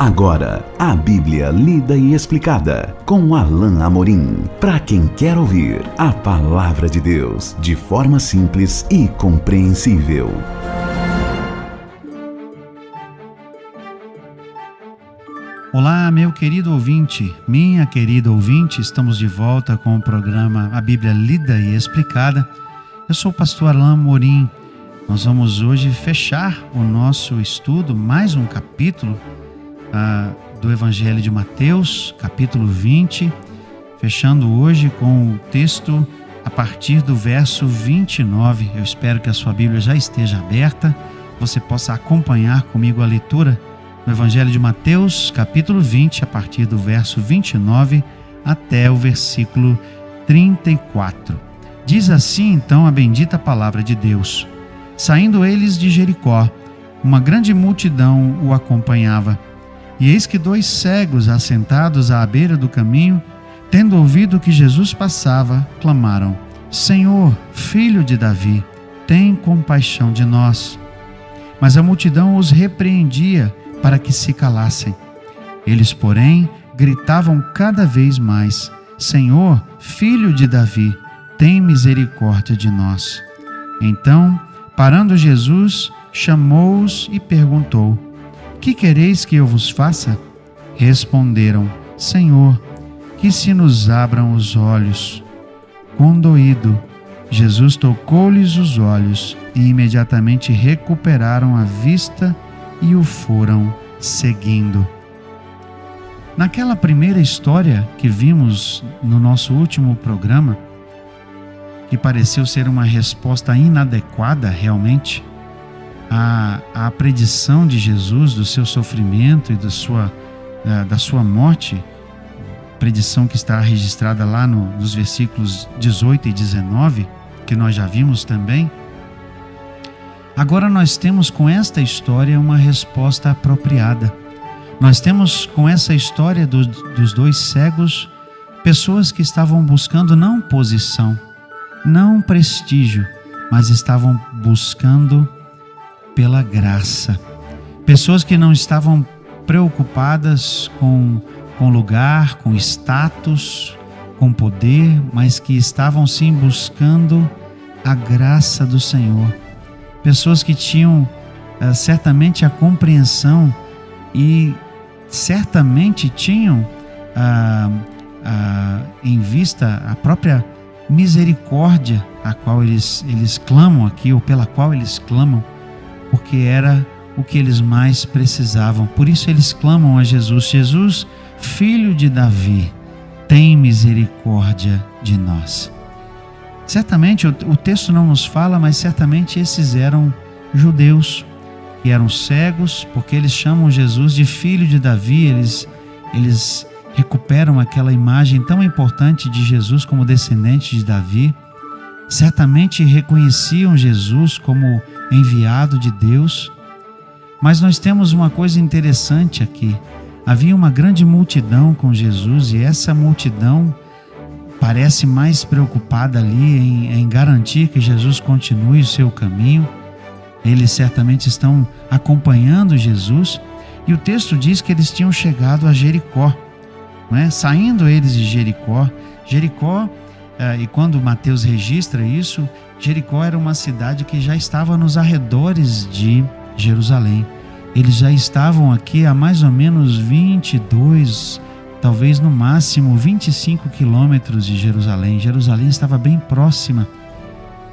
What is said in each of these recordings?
Agora, a Bíblia lida e explicada com Alain Amorim. Para quem quer ouvir a Palavra de Deus de forma simples e compreensível. Olá, meu querido ouvinte, minha querida ouvinte, estamos de volta com o programa A Bíblia Lida e Explicada. Eu sou o pastor Alain Amorim. Nós vamos hoje fechar o nosso estudo, mais um capítulo do Evangelho de Mateus, capítulo 20, fechando hoje com o texto a partir do verso 29. Eu espero que a sua Bíblia já esteja aberta, você possa acompanhar comigo a leitura no Evangelho de Mateus, capítulo 20, a partir do verso 29 até o versículo 34. Diz assim então a bendita palavra de Deus: Saindo eles de Jericó, uma grande multidão o acompanhava. E eis que 2 cegos, assentados à beira do caminho, tendo ouvido que Jesus passava, clamaram: Senhor, filho de Davi, tem compaixão de nós. Mas a multidão os repreendia para que se calassem. Eles, porém, gritavam cada vez mais: Senhor, filho de Davi, tem misericórdia de nós. Então, parando Jesus, chamou-os e perguntou: Que quereis que eu vos faça? Responderam: Senhor, que se nos abram os olhos. Condoído, Jesus tocou-lhes os olhos e imediatamente recuperaram a vista e o foram seguindo. Naquela primeira história que vimos no nosso último programa, que pareceu ser uma resposta inadequada realmente à predição de Jesus, do seu sofrimento e da sua morte, predição que está registrada lá nos versículos 18 e 19, que nós já vimos também. Agora nós temos com esta história uma resposta apropriada. Nós temos com essa história dos 2 cegos pessoas que estavam buscando não posição, não prestígio, mas estavam buscando pela graça. Pessoas que não estavam preocupadas com lugar, com status, com poder, mas que estavam sim buscando a graça do Senhor. Pessoas que tinham certamente a compreensão e certamente tinham em vista a própria misericórdia a qual eles clamam aqui, ou pela qual eles clamam, porque era o que eles mais precisavam. Por isso eles clamam a Jesus: Jesus, filho de Davi, tem misericórdia de nós. Certamente o texto não nos fala, mas certamente esses eram judeus que eram cegos, porque eles chamam Jesus de filho de Davi. Eles recuperam aquela imagem tão importante de Jesus como descendente de Davi. Certamente reconheciam Jesus como enviado de Deus. Mas nós temos uma coisa interessante aqui. Havia uma grande multidão com Jesus, e essa multidão parece mais preocupada ali em garantir que Jesus continue o seu caminho. Eles certamente estão acompanhando Jesus, e o texto diz que eles tinham chegado a Jericó, não é? Saindo eles de Jericó, e quando Mateus registra isso, Jericó era uma cidade que já estava nos arredores de Jerusalém. Eles já estavam aqui a mais ou menos 22, talvez no máximo 25 quilômetros de Jerusalém. Jerusalém estava bem próxima.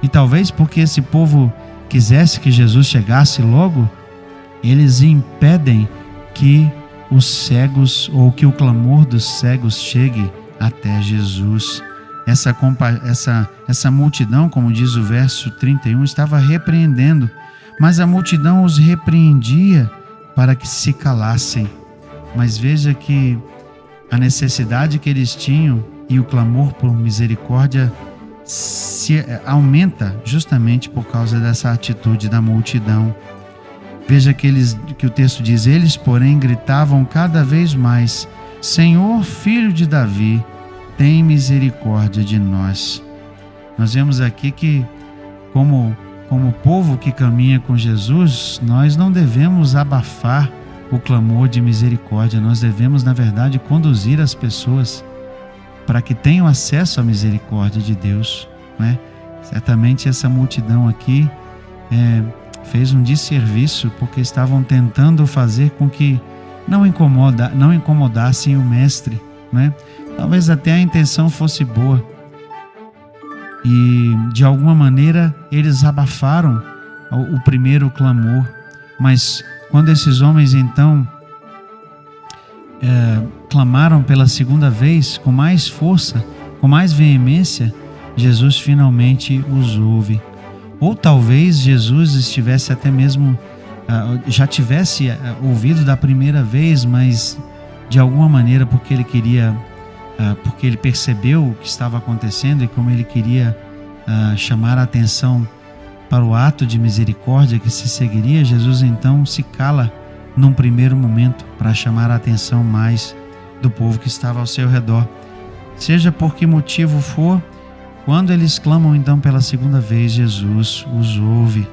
E talvez porque esse povo quisesse que Jesus chegasse logo, eles impedem que os cegos, ou que o clamor dos cegos chegue até Jesus. Essa multidão, como diz o verso 31, estava repreendendo, mas a multidão os repreendia para que se calassem. Mas veja que a necessidade que eles tinham e o clamor por misericórdia se aumenta justamente por causa dessa atitude da multidão. Veja que o texto diz: eles, porém, gritavam cada vez mais: Senhor, filho de Davi, tem misericórdia de nós. Nós vemos aqui que, como povo que caminha com Jesus, nós não devemos abafar o clamor de misericórdia. Nós devemos, na verdade, conduzir as pessoas para que tenham acesso à misericórdia de Deus, né? Certamente essa multidão aqui fez um desserviço, porque estavam tentando fazer com que não incomodassem o mestre, né? Talvez até a intenção fosse boa, e de alguma maneira eles abafaram o primeiro clamor, mas quando esses homens então clamaram pela segunda vez, com mais força, com mais veemência, Jesus finalmente os ouve. Ou talvez Jesus estivesse até mesmo, já tivesse ouvido da primeira vez, mas de alguma maneira, porque ele percebeu o que estava acontecendo e como ele queria chamar a atenção para o ato de misericórdia que se seguiria, Jesus então se cala num primeiro momento para chamar a atenção mais do povo que estava ao seu redor. Seja por que motivo for, quando eles clamam então pela segunda vez, Jesus os ouve.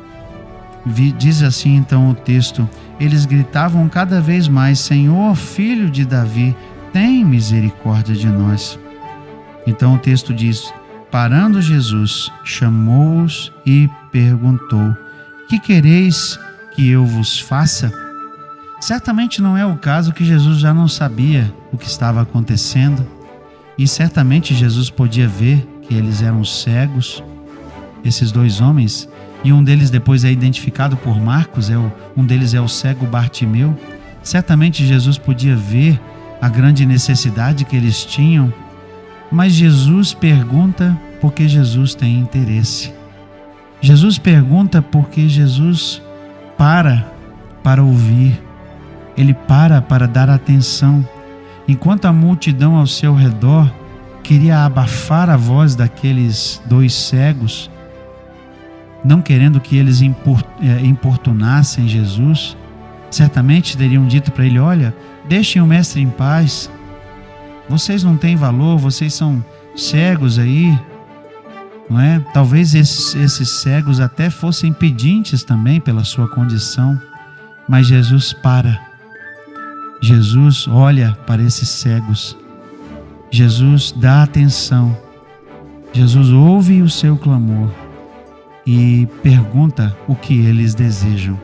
Diz assim então o texto: eles gritavam cada vez mais: Senhor, filho de Davi, tem misericórdia de nós. Então o texto diz: parando Jesus, chamou-os e perguntou: que quereis que eu vos faça? Certamente não é o caso que Jesus já não sabia o que estava acontecendo, e certamente Jesus podia ver que eles eram cegos, esses dois homens, e um deles depois é identificado por Marcos, um deles é o cego Bartimeu. Certamente Jesus podia ver a grande necessidade que eles tinham, mas Jesus pergunta porque Jesus tem interesse. Jesus pergunta porque Jesus para ouvir, ele para dar atenção. Enquanto a multidão ao seu redor queria abafar a voz daqueles dois cegos, não querendo que eles importunassem Jesus, certamente teriam dito para ele: olha, deixem o mestre em paz, vocês não têm valor, vocês são cegos aí, não é? Talvez esses cegos até fossem pedintes também pela sua condição, mas Jesus Jesus olha para esses cegos, Jesus dá atenção, Jesus ouve o seu clamor e pergunta o que eles desejam.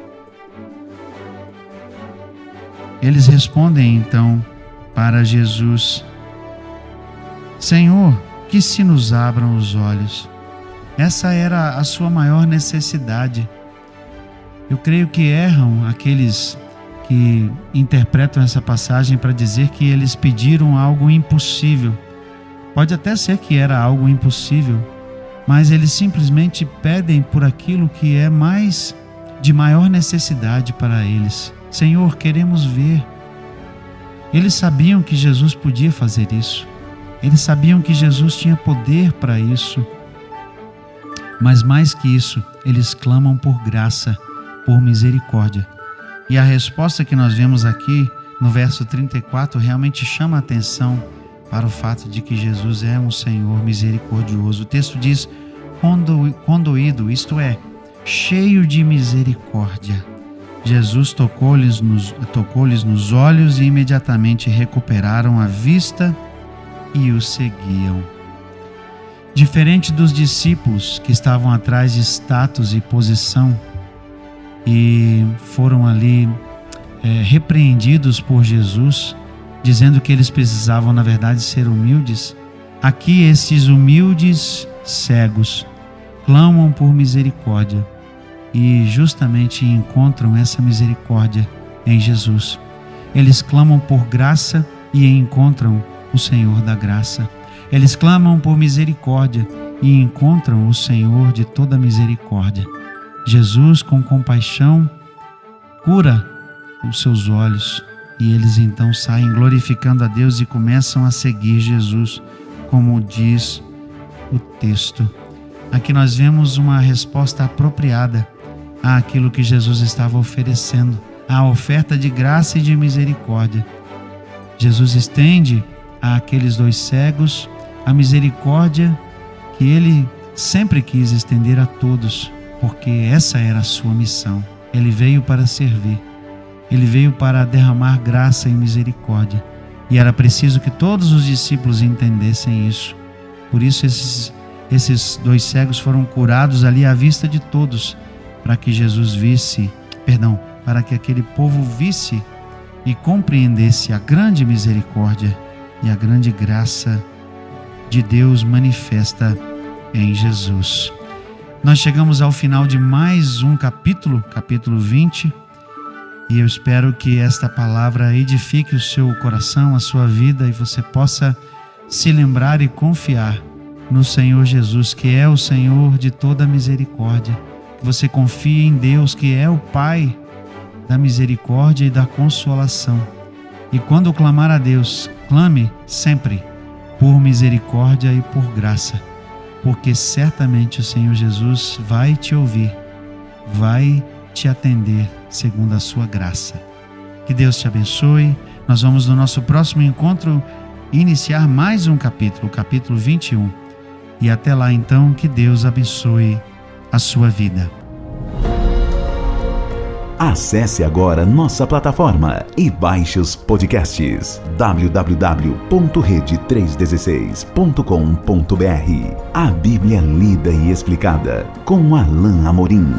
Eles respondem então para Jesus: Senhor, que se nos abram os olhos. Essa era a sua maior necessidade. Eu creio que erram aqueles que interpretam essa passagem para dizer que eles pediram algo impossível. Pode até ser que era algo impossível, mas eles simplesmente pedem por aquilo que é de maior necessidade para eles. Senhor, queremos ver. Eles sabiam que Jesus podia fazer isso. Eles sabiam que Jesus tinha poder para isso. Mas mais que isso, eles clamam por graça, por misericórdia. E a resposta que nós vemos aqui no verso 34 realmente chama a atenção para o fato de que Jesus é um Senhor misericordioso. O texto diz: condoído, isto é, cheio de misericórdia. Jesus tocou-lhes nos olhos e imediatamente recuperaram a vista e o seguiam. Diferente dos discípulos que estavam atrás de status e posição e foram ali repreendidos por Jesus, dizendo que eles precisavam, na verdade, ser humildes, aqui esses humildes cegos clamam por misericórdia e justamente encontram essa misericórdia em Jesus. Eles clamam por graça e encontram o Senhor da graça. Eles clamam por misericórdia e encontram o Senhor de toda misericórdia. Jesus, com compaixão, cura os seus olhos e eles então saem glorificando a Deus e começam a seguir Jesus, como diz o texto. Aqui nós vemos uma resposta apropriada àquilo que Jesus estava oferecendo, a oferta de graça e de misericórdia. Jesus estende àqueles dois cegos a misericórdia que ele sempre quis estender a todos, porque essa era a sua missão. Ele veio para servir. Ele veio para derramar graça e misericórdia. E era preciso que todos os discípulos entendessem isso. Por isso esses 2 cegos foram curados ali à vista de todos, para que para que aquele povo visse e compreendesse a grande misericórdia e a grande graça de Deus manifesta em Jesus. Nós chegamos ao final de mais um capítulo 20, e eu espero que esta palavra edifique o seu coração, a sua vida, e você possa se lembrar e confiar no Senhor Jesus, que é o Senhor de toda misericórdia. Que você confie em Deus, que é o Pai da misericórdia e da consolação. E quando clamar a Deus, clame sempre por misericórdia e por graça, porque certamente o Senhor Jesus vai te ouvir, vai te atender segundo a sua graça. Que Deus te abençoe. Nós vamos no nosso próximo encontro iniciar mais um capítulo, o capítulo 21. E até lá então, que Deus abençoe a sua vida. Acesse agora nossa plataforma e baixe os podcasts www.rede316.com.br. A Bíblia lida e explicada com Alain Amorim.